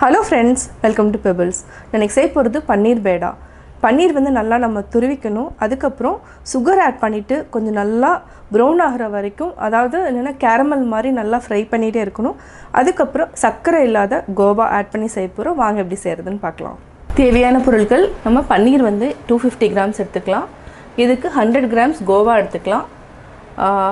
Hello friends, welcome to Pebbles. நான் செய்ய போகிறது பன்னீர் பேடா. பன்னீர் வந்து நல்லா நம்ம துருவிக்கணும். அதுக்கப்புறம் சுகர் ஆட் பண்ணிவிட்டு கொஞ்சம் நல்லா ப்ரௌன் ஆகிற வரைக்கும், அதாவது என்னென்னா கேரமல் மாதிரி நல்லா ஃப்ரை பண்ணிகிட்டே இருக்கணும். அதுக்கப்புறம் சர்க்கரை இல்லாத கோவா ஆட் பண்ணி செய்ய போகிறோம். வாங்க எப்படி செய்கிறதுன்னு பார்க்கலாம். தேவையான பொருட்கள், நம்ம பன்னீர் வந்து 250 கிராம்ஸ் எடுத்துக்கலாம். இதுக்கு 100 கிராம்ஸ் கோவா எடுத்துக்கலாம்.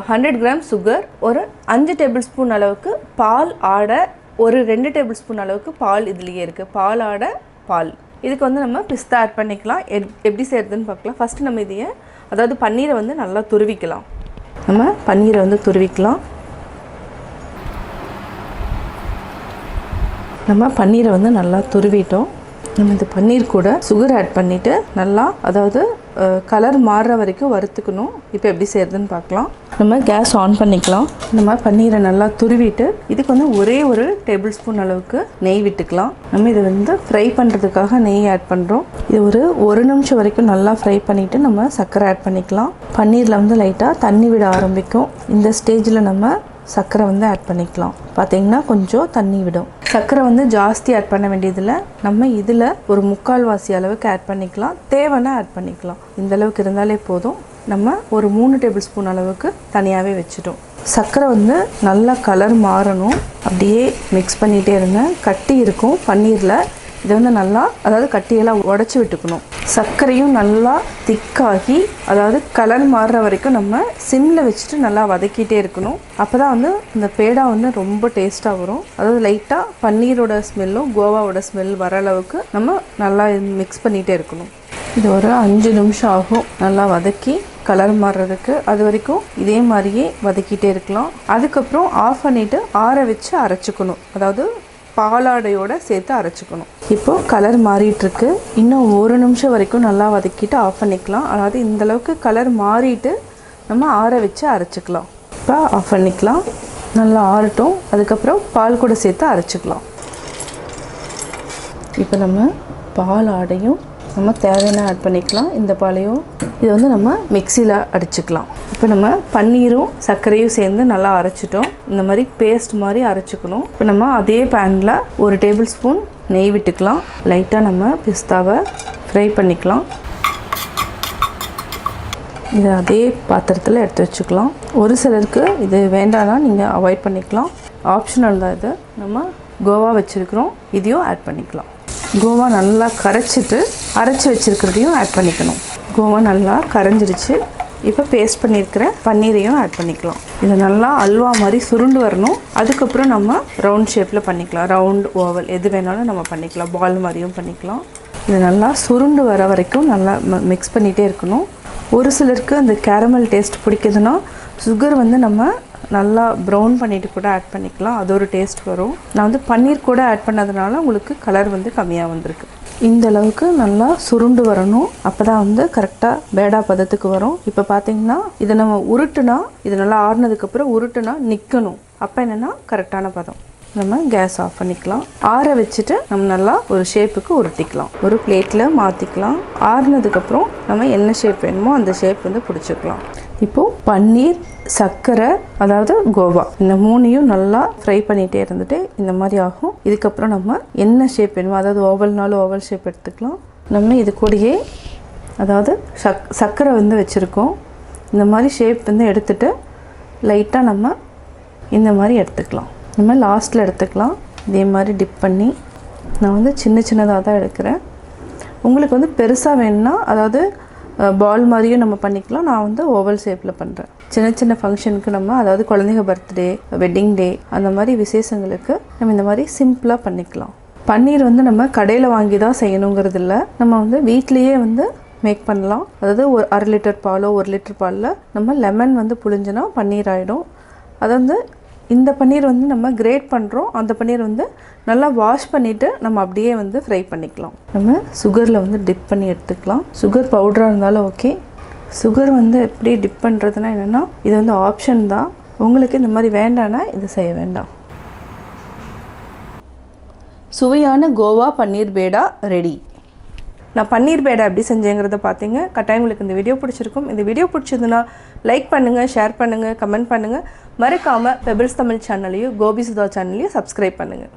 100 கிராம் சுகர், ஒரு 5 டேபிள் ஸ்பூன் அளவுக்கு பால் ஆடை, ஒரு 2 டேபிள் ஸ்பூன் அளவுக்கு பால் இதுலேயே இருக்குது. பால் ஆடை பால். இதுக்கு வந்து நம்ம பிஸ்தா ஆட் பண்ணிக்கலாம். எப்படி செய்கிறதுன்னு பார்க்கலாம். ஃபஸ்ட்டு நம்ம இதையே, அதாவது பன்னீரை வந்து நல்லா துருவிக்கலாம். நம்ம பன்னீரை வந்து துருவிக்கலாம். நம்ம பன்னீரை வந்து நல்லா துருவிட்டோம். நம்ம இந்த பன்னீர் கூட சுகர் ஆட் பண்ணிவிட்டு நல்லா, அதாவது கலர் மாறுற வரைக்கும் வறுத்துக்கணும். இப்போ எப்படி செய்கிறதுன்னு பார்க்கலாம். நம்ம கேஸ் ஆன் பண்ணிக்கலாம். நம்ம பன்னீரை நல்லா துருவிட்டு இதுக்கு வந்து ஒரே ஒரு டேபிள் ஸ்பூன் அளவுக்கு நெய் விட்டுக்கலாம். நம்ம இதை வந்து ஃப்ரை பண்ணுறதுக்காக நெய் ஆட் பண்ணுறோம். இது ஒரு நிமிஷம் வரைக்கும் நல்லா ஃப்ரை பண்ணிவிட்டு நம்ம சர்க்கரை ஆட் பண்ணிக்கலாம். பன்னீரில் வந்து லைட்டாக தண்ணி விட ஆரம்பிக்கும். இந்த ஸ்டேஜில் நம்ம சர்க்கரை வந்து ஆட் பண்ணிக்கலாம். பார்த்திங்கன்னா கொஞ்சம் தண்ணி விடும். சர்க்கரை வந்து ஜாஸ்தி ஆட் பண்ண வேண்டியதில்லை. நம்ம இதில் ஒரு 3/4 வாசி அளவுக்கு ஆட் பண்ணிக்கலாம். தேவைன்னா ஆட் பண்ணிக்கலாம். இந்த அளவுக்கு இருந்தாலே போதும். நம்ம ஒரு 3 டேபிள் ஸ்பூன் அளவுக்கு தனியாகவே வச்சுட்டோம். சர்க்கரை வந்து நல்லா கலர் மாறணும். அப்படியே மிக்ஸ் பண்ணிகிட்டே இருங்க. கட்டி இருக்கும் பன்னீரில். இதை வந்து நல்லா, அதாவது கட்டியெல்லாம் உடச்சி விட்டுக்கணும். சர்க்கரையும் நல்லா திக்காகி, அதாவது கலர் மாறுற வரைக்கும் நம்ம சிம்மில் வச்சுட்டு நல்லா வதக்கிட்டே இருக்கணும். அப்போ தான் வந்து இந்த பேடா வந்து ரொம்ப டேஸ்ட்டாக வரும். அதாவது லைட்டாக பன்னீரோட ஸ்மெல்லும் கோவாவோட ஸ்மெல் வர அளவுக்கு நம்ம நல்லா மிக்ஸ் பண்ணிகிட்டே இருக்கணும். இது ஒரு 5 நிமிஷம் ஆகும் நல்லா வதக்கி கலர் மாறுறதுக்கு. அது வரைக்கும் இதே மாதிரியே வதக்கிட்டே இருக்கலாம். அதுக்கப்புறம் ஆஃப் பண்ணிவிட்டு ஆற வச்சு அரைச்சிக்கணும். அதாவது பாலாடையோடு சேர்த்து அரைச்சிக்கணும். இப்போது கலர் மாறிட்டுருக்கு. இன்னும் 1 நிமிஷம் வரைக்கும் நல்லா வதக்கிட்டு ஆஃப் பண்ணிக்கலாம். அதாவது இந்தளவுக்கு கலர் மாறிட்டு நம்ம ஆற வச்சு அரைச்சிக்கலாம். இப்போ ஆஃப் பண்ணிக்கலாம். நல்லா ஆறட்டும். அதுக்கப்புறம் பால் கூட சேர்த்து அரைச்சிக்கலாம். இப்போ நம்ம பால் ஆடையும் நம்ம தேவையான ஆட் பண்ணிக்கலாம். இந்த பாலையும் இதை வந்து நம்ம மிக்சியில் அடிச்சுக்கலாம். இப்போ நம்ம பன்னீரும் சர்க்கரையும் சேர்ந்து நல்லா அரைச்சிட்டோம். இந்த மாதிரி பேஸ்ட் மாதிரி அரைச்சிக்கணும். இப்போ நம்ம அதே பேனில் ஒரு டேபிள் ஸ்பூன் நெய் விட்டுக்கலாம். லைட்டாக நம்ம பிஸ்தாவை ஃப்ரை பண்ணிக்கலாம். இதை அதே பாத்திரத்தில் எடுத்து வச்சுக்கலாம். ஒரு சிலருக்கு இது வேண்டாம்னா நீங்கள் அவாய்ட் பண்ணிக்கலாம். ஆப்ஷனல் தான் இது. நம்ம கோவா வச்சுருக்கிறோம், இதையும் ஆட் பண்ணிக்கலாம். கோவா நல்லா கரைச்சிட்டு அரைச்சி வச்சுருக்கிறதையும் ஆட் பண்ணிக்கணும். கோவா நல்லா கரைஞ்சிருச்சு. இப்போ பேஸ்ட் பண்ணியிருக்கிற பன்னீரையும் ஆட் பண்ணிக்கலாம். இதை நல்லா அல்வா மாதிரி சுருண்டு வரணும். அதுக்கப்புறம் நம்ம ரவுண்ட் ஷேப்பில் பண்ணிக்கலாம். ரவுண்ட், ஓவல் எது வேணாலும் நம்ம பண்ணிக்கலாம். பால் மாதிரியும் பண்ணிக்கலாம். இது நல்லா சுருண்டு வர வரைக்கும் நல்லா மிக்ஸ் பண்ணிகிட்டே இருக்கணும். ஒரு சிலருக்கு அந்த கேரமல் டேஸ்ட் பிடிக்குதுன்னா சுகர் வந்து நம்ம நல்லா ப்ரௌன் பண்ணிவிட்டு கூட ஆட் பண்ணிக்கலாம். அது ஒரு டேஸ்ட் வரும். நான் வந்து பன்னீர் கூட ஆட் பண்ணதுனால உங்களுக்கு கலர் வந்து கம்மியாக வந்திருக்கு. இந்த அளவுக்கு நல்லா சுருண்டு வரணும். அப்போ தான் வந்து கரெக்டாக பேடா பதத்துக்கு வரும். இப்போ பார்த்தீங்கன்னா இதை நம்ம உருட்டுனா, இது நல்லா ஆறுனதுக்கப்புறம் உருட்டுனா நிற்கணும். அப்போ என்னென்னா கரெக்டான பதம். நம்ம கேஸ் ஆஃப் பண்ணிக்கலாம். ஆற வச்சுட்டு நம்ம நல்லா ஒரு ஷேப்புக்கு உருட்டிக்கலாம். ஒரு பிளேட்டில் மாற்றிக்கலாம். ஆறுனதுக்கப்புறம் நம்ம என்ன ஷேப் வேணுமோ அந்த ஷேப் வந்து பிடிச்சிக்கலாம். இப்போது பன்னீர், சர்க்கரை, அதாவது கோவா, இந்த 3ஐயும் நல்லா ஃப்ரை பண்ணிகிட்டே இருந்துட்டு இந்த மாதிரி ஆகும். இதுக்கப்புறம் நம்ம என்ன ஷேப் வேணுமோ, அதாவது ஓவல்னாலும் ஓவல் ஷேப் எடுத்துக்கலாம். நம்ம இது கூடயே, அதாவது சர்க்கரை வந்து வச்சுருக்கோம். இந்த மாதிரி ஷேப் வந்து எடுத்துகிட்டு லைட்டாக நம்ம இந்த மாதிரி எடுத்துக்கலாம். நம்ம லாஸ்ட்டில் எடுத்துக்கலாம். இதே மாதிரி டிப் பண்ணி, நான் வந்து சின்னதாக தான் எடுக்கிறேன். உங்களுக்கு வந்து பெருசாக வேணும்னா, அதாவது பால் மாதிரியும் நம்ம பண்ணிக்கலாம். நான் வந்து ஓவல் ஷேப்பில் பண்ணுறேன். சின்ன ஃபங்க்ஷனுக்கு நம்ம, அதாவது குழந்தைங்க பர்த்டே, வெட்டிங் டே, அந்த மாதிரி விசேஷங்களுக்கு நம்ம இந்த மாதிரி சிம்பிளாக பண்ணிக்கலாம். பன்னீர் வந்து நம்ம கடையில் வாங்கி தான் செய்யணுங்கிறது இல்லை. நம்ம வந்து வீட்லேயே வந்து மேக் பண்ணலாம். அதாவது ஒரு 1/2 லிட்டர் பாலோ 1 லிட்டர் பாலில் நம்ம லெமன் வந்து புழிஞ்சினா பன்னீர் ஆகிடும். அது வந்து இந்த பன்னீர் வந்து நம்ம கிரேட் பண்ணுறோம். அந்த பன்னீர் வந்து நல்லா வாஷ் பண்ணிவிட்டு நம்ம அப்படியே வந்து ஃப்ரை பண்ணிக்கலாம். நம்ம சுகரில் வந்து டிப் பண்ணி எடுத்துக்கலாம். சுகர் பவுடராக இருந்தாலும் ஓகே. சுகர் வந்து எப்படி டிப் பண்ணுறதுனா என்னென்னா, இது வந்து ஆப்ஷன் தான். உங்களுக்கு இந்த மாதிரி வேண்டான்னா இது செய்ய வேண்டாம். சுவையான கோவா பன்னீர் பேடா ரெடி. நான் பன்னீர் பேடா எப்படி செஞ்சேங்கிறத பார்த்தீங்க. கட்டாயம் உங்களுக்கு இந்த வீடியோ பிடிச்சிருக்கும். இந்த வீடியோ பிடிச்சதுன்னா லைக் பண்ணுங்கள், ஷேர் பண்ணுங்கள், கமெண்ட் பண்ணுங்கள். மறக்காமல் பெபிள்ஸ் தமிழ் சேனலையும் கோபி சுதா சேனலையும் சப்ஸ்கிரைப் பண்ணுங்கள்.